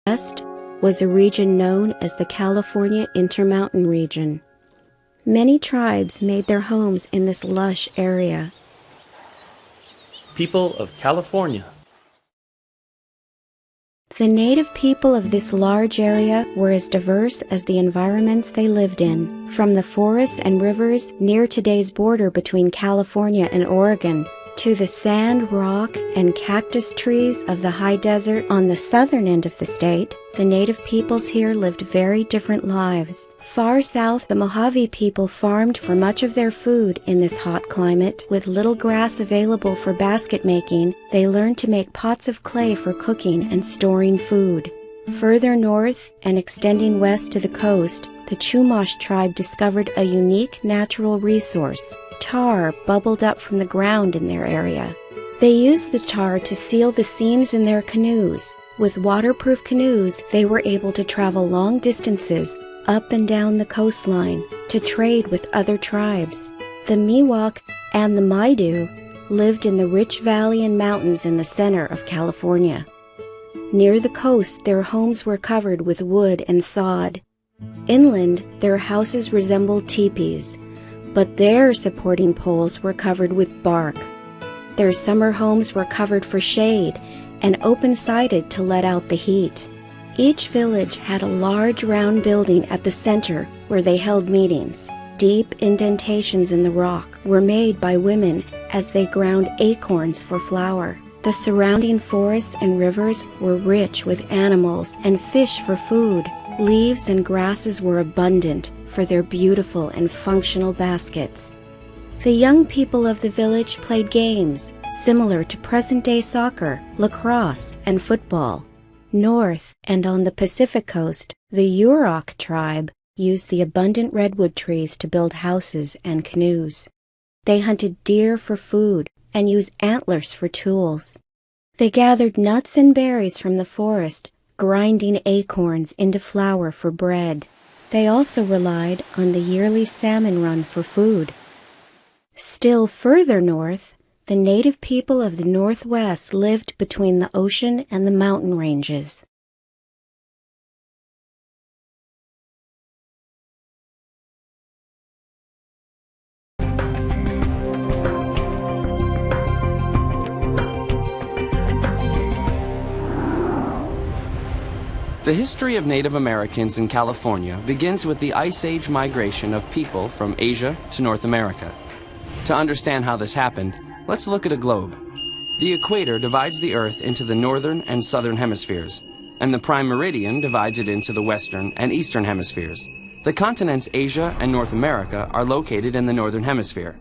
West was a region known as the California Intermountain region. Many tribes made their homes in this lush area. People of California. The native people of this large area were as diverse as the environments they lived in, from the forests and rivers near today's border between California and Oregon, to the sand, rock, and cactus trees of the high desert on the southern end of the state. The native peoples here lived very different lives. Far south, the Mojave people farmed for much of their food in this hot climate. With little grass available for basket making, they learned to make pots of clay for cooking and storing food. Further north and extending west to the coast, the Chumash tribe discovered a unique natural resource. Tar bubbled up from the ground in their area. They used the tar to seal the seams in their canoes. With waterproof canoes, they were able to travel long distances up and down the coastline to trade with other tribes. The Miwok and the Maidu lived in the rich valley and mountains in the center of California. Near the coast, their homes were covered with wood and sod. Inland, their houses resembled teepees, but their supporting poles were covered with bark. Their summer homes were covered for shade and open-sided to let out the heat. Each village had a large round building at the center where they held meetings. Deep indentations in the rock were made by women as they ground acorns for flour. The surrounding forests and rivers were rich with animals and fish for food. Leaves and grasses were abundant for their beautiful and functional baskets. The young people of the village played games similar to present-day soccer, lacrosse, and football. North and on the Pacific coast, the Yurok tribe used the abundant redwood trees to build houses and canoes. They hunted deer for food and used antlers for tools. They gathered nuts and berries from the forest, grinding acorns into flour for bread. They also relied on the yearly salmon run for food. Still further north, the native people of the Northwest lived between the ocean and the mountain ranges. The history of Native Americans in California begins with the Ice Age migration of people from Asia to North America. To understand how this happened, let's look at a globe. The equator divides the Earth into the northern and southern hemispheres, and the prime meridian divides it into the western and eastern hemispheres. The continents Asia and North America are located in the northern hemisphere.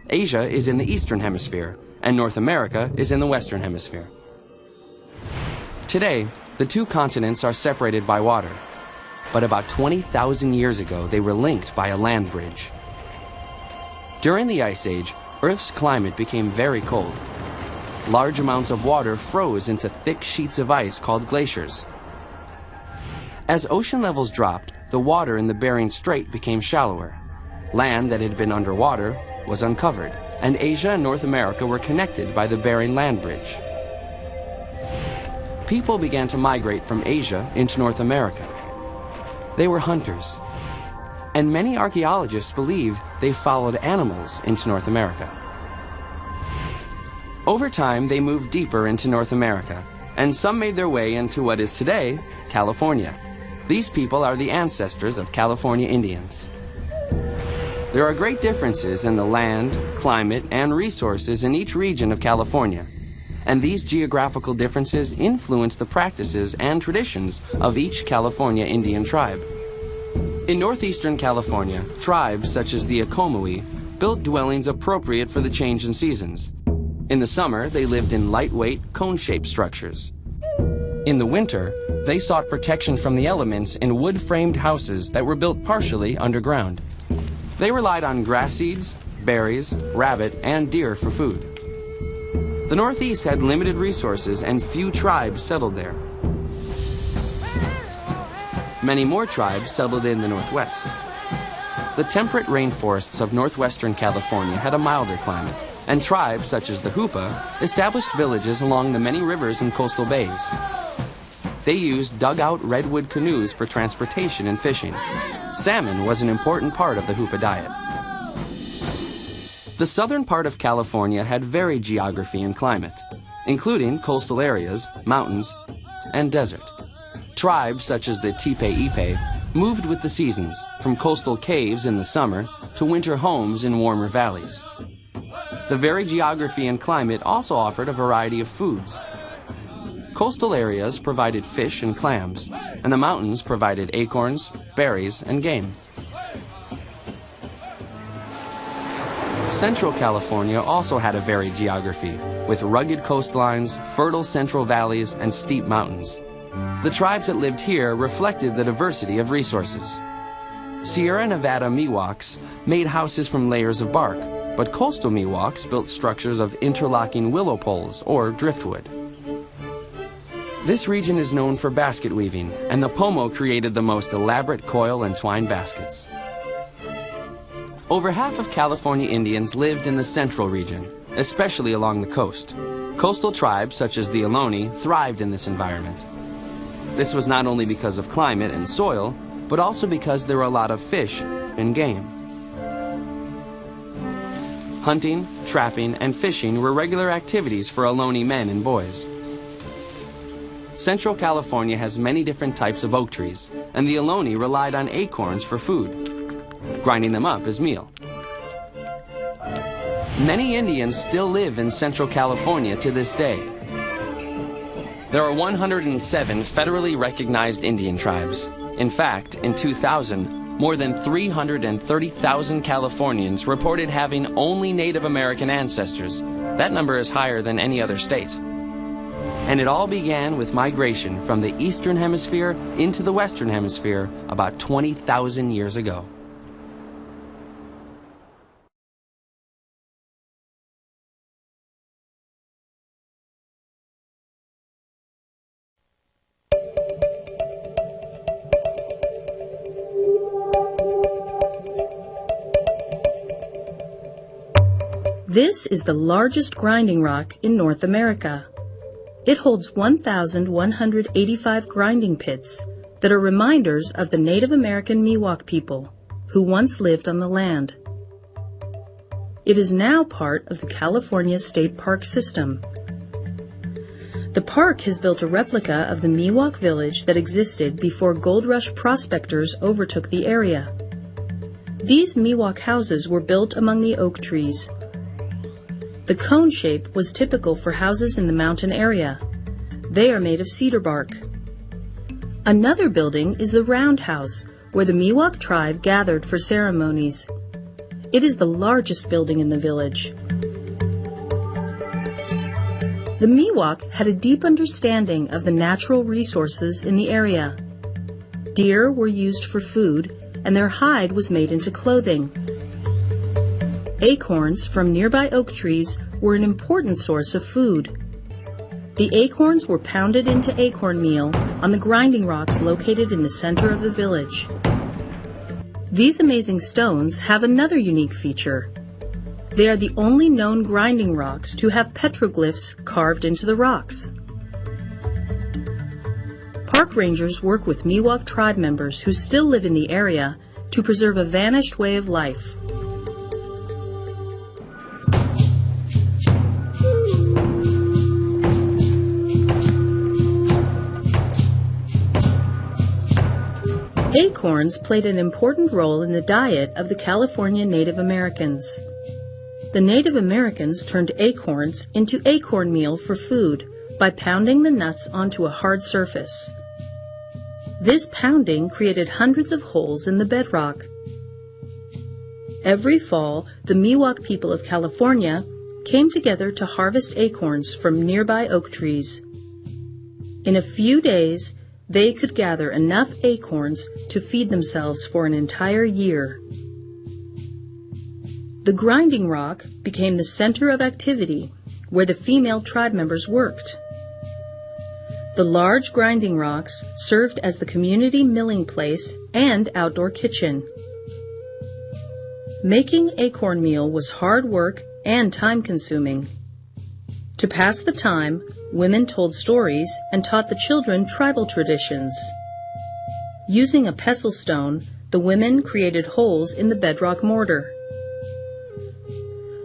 Asia is in the eastern hemisphere, and North America is in the western hemisphere. Today, the two continents are separated by water, but about 20,000 years ago they were linked by a land bridge. During the Ice Age, Earth's climate became very cold. Large amounts of water froze into thick sheets of ice called glaciers. As ocean levels dropped, the water in the Bering Strait became shallower. Land that had been underwater was uncovered, and Asia and North America were connected by the Bering Land Bridge. People began to migrate from Asia into North America. They were hunters, and many archaeologists believe they followed animals into North America. Over time, they moved deeper into North America, and some made their way into what is today California. These people are the ancestors of California Indians. There are great differences in the land, climate, and resources in each region of California, and these geographical differences influence the practices and traditions of each California Indian tribe. In northeastern California, tribes such as the Acomui built dwellings appropriate for the change in seasons. In the summer, they lived in lightweight, cone-shaped structures. In the winter, they sought protection from the elements in wood-framed houses that were built partially underground. They relied on grass seeds, berries, rabbit, and deer for food. The Northeast had limited resources and few tribes settled there. Many more tribes settled in the Northwest. The temperate rainforests of northwestern California had a milder climate, and tribes such as the Hupa established villages along the many rivers and coastal bays. They used dugout redwood canoes for transportation and fishing. Salmon was an important part of the Hoopa diet. The southern part of California had varied geography and climate, including coastal areas, mountains, and desert. Tribes such as the Tipe-Ipe moved with the seasons, from coastal caves in the summer to winter homes in warmer valleys. The varied geography and climate also offered a variety of foods. Coastal areas provided fish and clams, and the mountains provided acorns, berries, and game. Central California also had a varied geography, with rugged coastlines, fertile central valleys, and steep mountains. The tribes that lived here reflected the diversity of resources. Sierra Nevada Miwoks made houses from layers of bark, but coastal Miwoks built structures of interlocking willow poles or driftwood. This region is known for basket weaving, and the Pomo created the most elaborate coil and twine baskets. Over half of California Indians lived in the central region, especially along the coast. Coastal tribes such as the Ohlone thrived in this environment. This was not only because of climate and soil, but also because there were a lot of fish and game. Hunting, trapping, and fishing were regular activities for Ohlone men and boys. Central California has many different types of oak trees, and the Ohlone relied on acorns for food, grinding them up as meal. Many Indians still live in Central California to this day. There are 107 federally recognized Indian tribes. In fact, in 2000, more than 330,000 Californians reported having only Native American ancestors. That number is higher than any other state. And it all began with migration from the Eastern Hemisphere into the Western Hemisphere about 20,000 years ago. This is the largest grinding rock in North America. It holds 1,185 grinding pits that are reminders of the Native American Miwok people who once lived on the land. It is now part of the California State Park system. The park has built a replica of the Miwok village that existed before gold rush prospectors overtook the area. These Miwok houses were built among the oak trees. The cone shape was typical for houses in the mountain area. They are made of cedar bark. Another building is the round house, where the Miwok tribe gathered for ceremonies. It is the largest building in the village. The Miwok had a deep understanding of the natural resources in the area. Deer were used for food, and their hide was made into clothing. Acorns from nearby oak trees were an important source of food. The acorns were pounded into acorn meal on the grinding rocks located in the center of the village. These amazing stones have another unique feature. They are the only known grinding rocks to have petroglyphs carved into the rocks. Park rangers work with Miwok tribe members who still live in the area to preserve a vanished way of life. Acorns played an important role in the diet of the California Native Americans. The Native Americans turned acorns into acorn meal for food by pounding the nuts onto a hard surface. This pounding created hundreds of holes in the bedrock. Every fall, the Miwok people of California came together to harvest acorns from nearby oak trees. In a few days, they could gather enough acorns to feed themselves for an entire year. The grinding rock became the center of activity where the female tribe members worked. The large grinding rocks served as the community milling place and outdoor kitchen. Making acorn meal was hard work and time-consuming. To pass the time, women told stories and taught the children tribal traditions. Using a pestle stone, the women created holes in the bedrock mortar.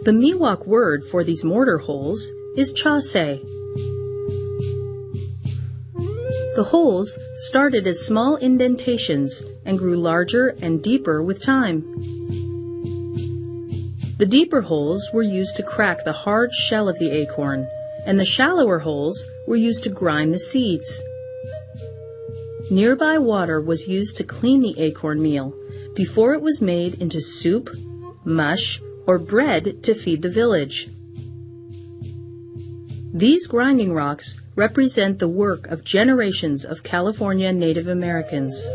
The Miwok word for these mortar holes is chase. The holes started as small indentations and grew larger and deeper with time. The deeper holes were used to crack the hard shell of the acorn, and the shallower holes were used to grind the seeds. Nearby water was used to clean the acorn meal before it was made into soup, mush, or bread to feed the village. These grinding rocks represent the work of generations of California Native Americans.